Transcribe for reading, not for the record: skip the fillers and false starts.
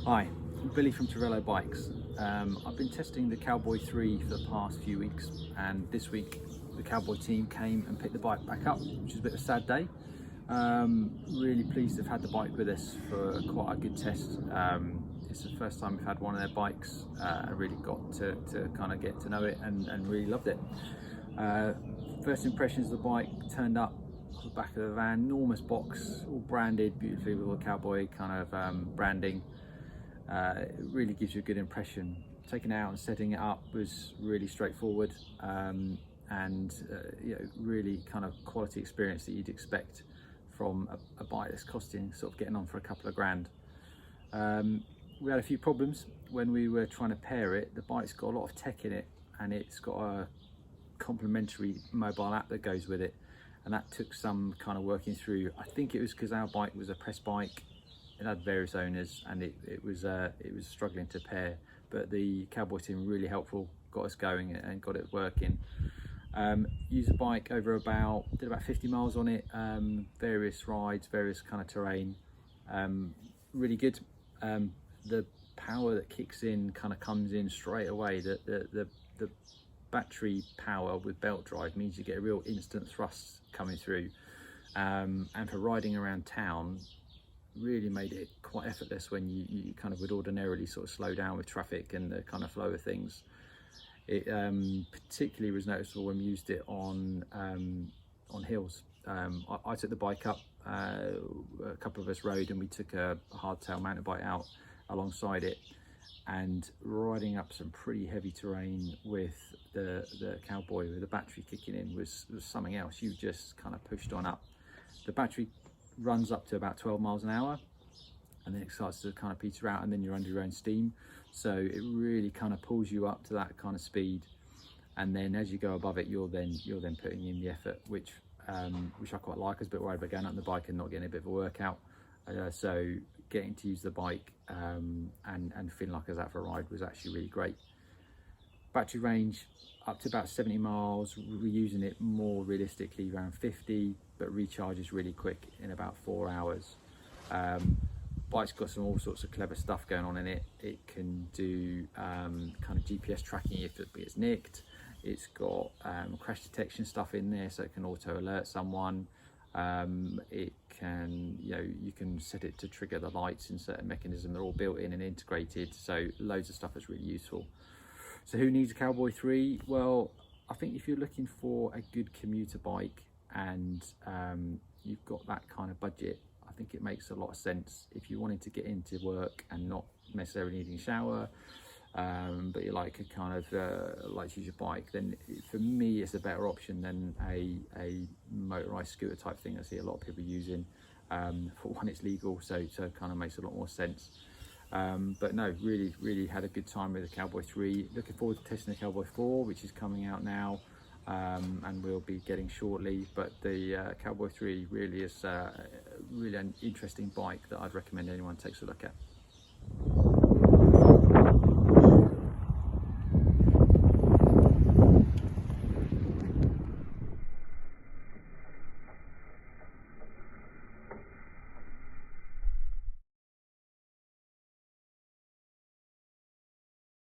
Hi, I'm Billy from Trivelo Bikes. I've been testing the Cowboy3 for the past few weeks, and this week the Cowboy team came and picked the bike back up, which is a bit of a sad day. Really pleased to have had the bike with us for quite a good test. It's the first time we've had one of their bikes. I really got to kind of get to know it and really loved it. First impressions of the bike: turned up off the back of the van, enormous box, all branded beautifully with all the Cowboy kind of branding. It really gives you a good impression. Taking it out and setting it up was really straightforward, and really kind of quality experience that you'd expect from a bike that's costing sort of getting on for a couple of grand. We had a few problems when we were trying to pair it. The bike's got a lot of tech in it, and it's got a complementary mobile app that goes with it, and that took some kind of working through. I think it was because our bike was a press bike. It had various owners, and it was struggling to pair, but the Cowboy team were really helpful, got us going and got it working. Used the bike did about 50 miles on it, various rides, various kind of terrain. Really good. The power that kicks in kind of comes in straight away. The battery power with belt drive means you get a real instant thrust coming through, and for riding around town, really made it quite effortless when you kind of would ordinarily sort of slow down with traffic and the kind of flow of things. It particularly was noticeable when we used it on hills. I took the bike up, a couple of us rode, and we took a hardtail mountain bike out alongside it, and riding up some pretty heavy terrain with the Cowboy with the battery kicking in was something else. You just kind of pushed on up. The battery runs up to about 12 miles an hour, and then it starts to kind of peter out, and then you're under your own steam, so it really kind of pulls you up to that kind of speed, and then as you go above it, you're then putting in the effort, which I quite like. I was a bit worried about going up on the bike and not getting a bit of a workout, so getting to use the bike and feeling like I was out for a ride was actually really great. Battery range up to about 70 miles. We're using it more realistically around 50, but recharges really quick in about 4 hours. Bike's got all sorts of clever stuff going on in it. It can do kind of GPS tracking if it gets nicked. It's got crash detection stuff in there, so it can auto alert someone. It can, you can set it to trigger the lights in certain mechanisms. They're all built in and integrated, so loads of stuff that's really useful. So who needs a Cowboy3? Well, I think if you're looking for a good commuter bike and you've got that kind of budget, I think it makes a lot of sense. If you're wanting to get into work and not necessarily needing a shower, but you like a kind of like to use your bike, then for me it's a better option than a motorized scooter type thing I see a lot of people using. For one, it's legal, so it kind of makes a lot more sense. But no, really had a good time with the Cowboy3. Looking forward to testing the Cowboy4, which is coming out now, and we'll be getting shortly. But the Cowboy3 really is really an interesting bike that I'd recommend anyone takes a look at.